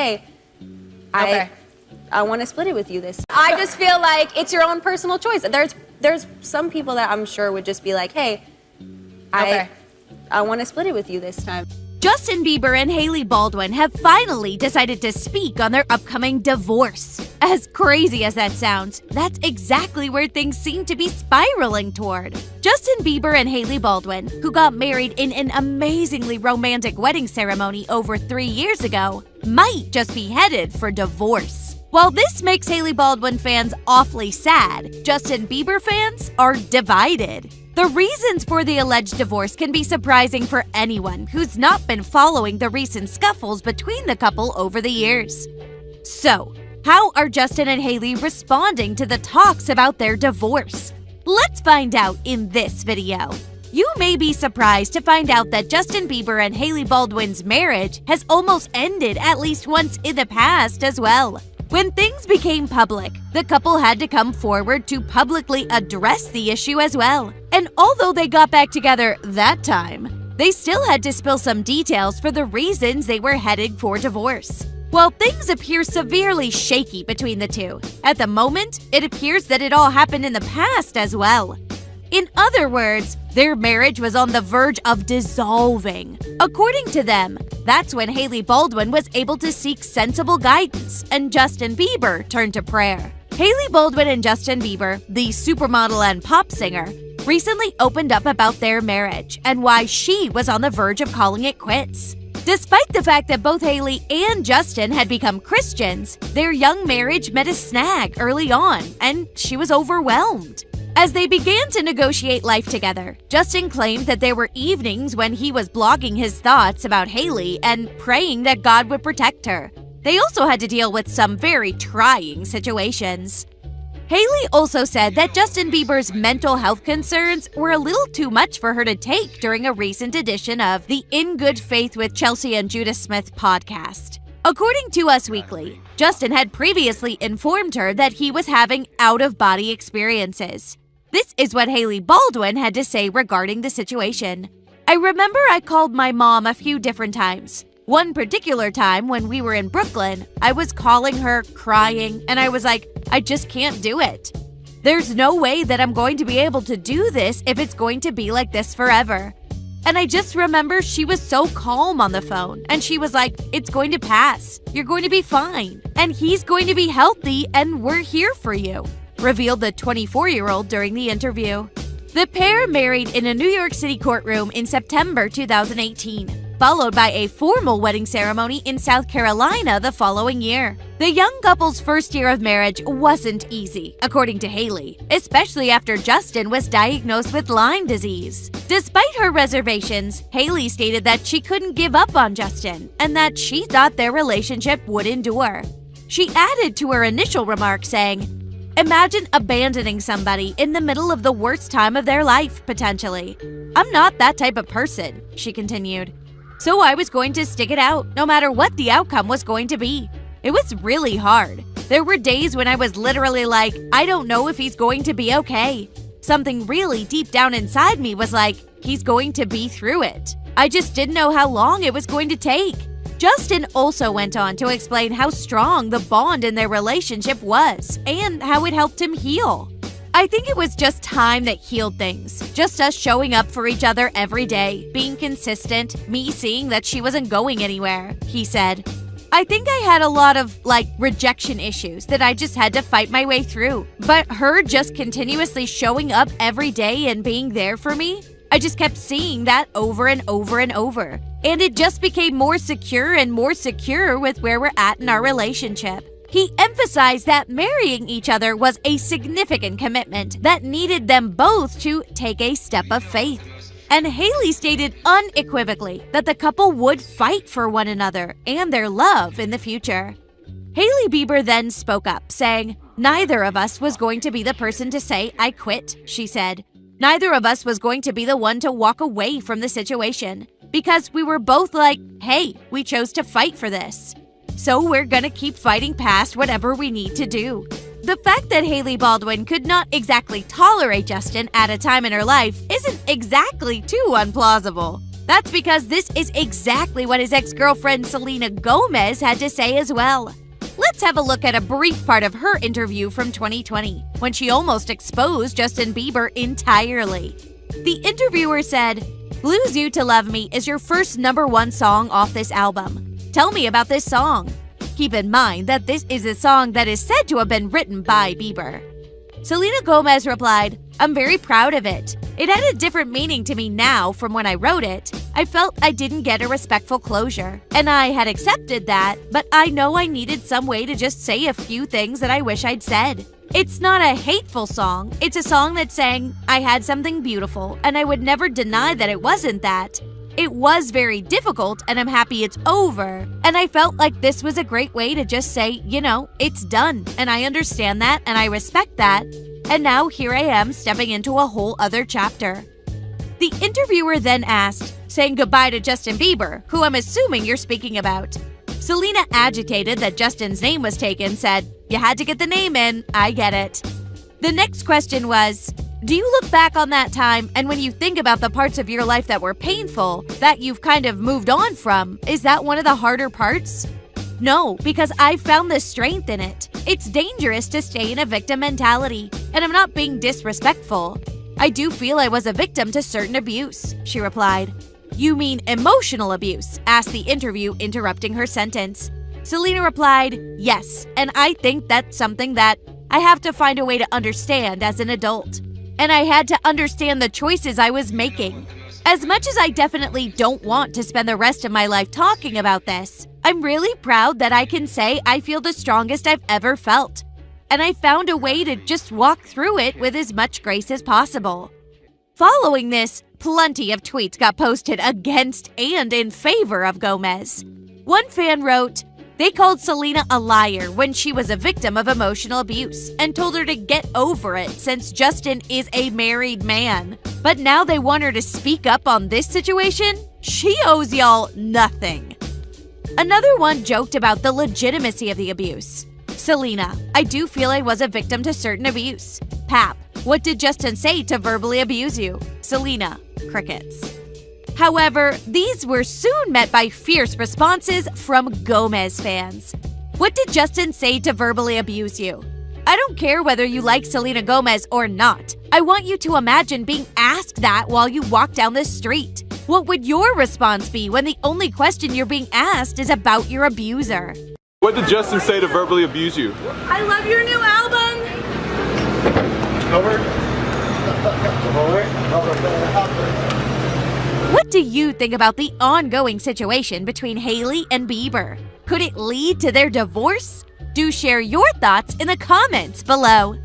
hey, I want to split it with you this time. I just feel like it's your own personal choice. There's some people that I'm sure would just be like, hey, I want to split it with you this time. Justin Bieber and Hailey Baldwin have finally decided to speak on their upcoming divorce. As crazy as that sounds, that's exactly where things seem to be spiraling toward. Justin Bieber and Hailey Baldwin, who got married in an amazingly romantic wedding ceremony over 3 years ago, might just be headed for divorce. While this makes Hailey Baldwin fans awfully sad, Justin Bieber fans are divided. The reasons for the alleged divorce can be surprising for anyone who's not been following the recent scuffles between the couple over the years. So, how are Justin and Hailey responding to the talks about their divorce? Let's find out in this video. You may be surprised to find out that Justin Bieber and Hailey Baldwin's marriage has almost ended at least once in the past as well. When things became public, the couple had to come forward to publicly address the issue as well. And although they got back together that time, they still had to spill some details for the reasons they were headed for divorce. While things appear severely shaky between the two, at the moment, it appears that it all happened in the past as well. In other words, their marriage was on the verge of dissolving. According to them, that's when Hailey Baldwin was able to seek sensible guidance and Justin Bieber turned to prayer. Hailey Baldwin and Justin Bieber, the supermodel and pop singer, recently opened up about their marriage and why she was on the verge of calling it quits. Despite the fact that both Hailey and Justin had become Christians, their young marriage met a snag early on, and she was overwhelmed. As they began to negotiate life together, Justin claimed that there were evenings when he was blogging his thoughts about Hailey and praying that God would protect her. They also had to deal with some very trying situations. Hailey also said that Justin Bieber's mental health concerns were a little too much for her to take during a recent edition of the In Good Faith with Chelsea and Judah Smith podcast. According to Us Weekly, Justin had previously informed her that he was having out-of-body experiences. This is what Hailey Baldwin had to say regarding the situation. I remember I called my mom a few different times. One particular time when we were in Brooklyn, I was calling her, crying, and I was like, I just can't do it. There's no way that I'm going to be able to do this if it's going to be like this forever. And I just remember she was so calm on the phone, and she was like, it's going to pass. You're going to be fine. And he's going to be healthy, and we're here for you, revealed the 24-year-old during the interview. The pair married in a New York City courtroom in September 2018, followed by a formal wedding ceremony in South Carolina the following year. The young couple's first year of marriage wasn't easy, according to Hailey, especially after Justin was diagnosed with Lyme disease. Despite her reservations, Hailey stated that she couldn't give up on Justin and that she thought their relationship would endure. She added to her initial remark saying, imagine abandoning somebody in the middle of the worst time of their life, potentially. I'm not that type of person, she continued. So I was going to stick it out, no matter what the outcome was going to be. It was really hard. There were days when I was literally like, I don't know if he's going to be okay. Something really deep down inside me was like, he's going to be through it. I just didn't know how long it was going to take. Justin also went on to explain how strong the bond in their relationship was and how it helped him heal. I think it was just time that healed things. Just us showing up for each other every day, being consistent, me seeing that she wasn't going anywhere, he said. I think I had a lot of, rejection issues that I just had to fight my way through. But her just continuously showing up every day and being there for me, I just kept seeing that over and over and over. And it just became more secure and more secure with where we're at in our relationship. He emphasized that marrying each other was a significant commitment that needed them both to take a step of faith. And Hailey stated unequivocally that the couple would fight for one another and their love in the future. Hailey Bieber then spoke up, saying, neither of us was going to be the person to say, I quit, she said. Neither of us was going to be the one to walk away from the situation, because we were both like, hey, we chose to fight for this. So we're gonna keep fighting past whatever we need to do. The fact that Hailey Baldwin could not exactly tolerate Justin at a time in her life isn't exactly too unplausible. That's because this is exactly what his ex-girlfriend Selena Gomez had to say as well. Let's have a look at a brief part of her interview from 2020, when she almost exposed Justin Bieber entirely. The interviewer said, "Lose You to Love Me is your first #1 song off this album. Tell me about this song." Keep in mind that this is a song that is said to have been written by Bieber. Selena Gomez replied, "I'm very proud of it. It had a different meaning to me now from when I wrote it. I felt I didn't get a respectful closure, and I had accepted that, but I know I needed some way to just say a few things that I wish I'd said. It's not a hateful song. It's a song that's saying I had something beautiful, and I would never deny that it wasn't that. It was very difficult, and I'm happy it's over. And I felt like this was a great way to just say, it's done, and I understand that, and I respect that. And now here I am stepping into a whole other chapter." The interviewer then asked, saying goodbye to Justin Bieber, who I'm assuming you're speaking about. Selena, agitated that Justin's name was taken, said, "You had to get the name in, I get it." The next question was, do you look back on that time, and when you think about the parts of your life that were painful, that you've kind of moved on from, is that one of the harder parts? No, because I found the strength in it. It's dangerous to stay in a victim mentality, and I'm not being disrespectful. I do feel I was a victim to certain abuse, she replied. "You mean emotional abuse?" asked the interview, interrupting her sentence. Selena replied, "Yes, and I think that's something that I have to find a way to understand as an adult. And I had to understand the choices I was making. As much as I definitely don't want to spend the rest of my life talking about this, I'm really proud that I can say I feel the strongest I've ever felt. And I found a way to just walk through it with as much grace as possible." Following this, plenty of tweets got posted against and in favor of Gomez. One fan wrote, "They called Selena a liar when she was a victim of emotional abuse and told her to get over it since Justin is a married man. But now they want her to speak up on this situation? She owes y'all nothing." Another one joked about the legitimacy of the abuse. Selena, "I do feel I was a victim to certain abuse." Pap, "What did Justin say to verbally abuse you?" Selena, crickets. However, these were soon met by fierce responses from Gomez fans. "What did Justin say to verbally abuse you? I don't care whether you like Selena Gomez or not. I want you to imagine being asked that while you walk down the street. What would your response be when the only question you're being asked is about your abuser?" What did Justin say to verbally abuse you? "I love your new album." What do you think about the ongoing situation between Hailey and Bieber? Could it lead to their divorce? Do share your thoughts in the comments below.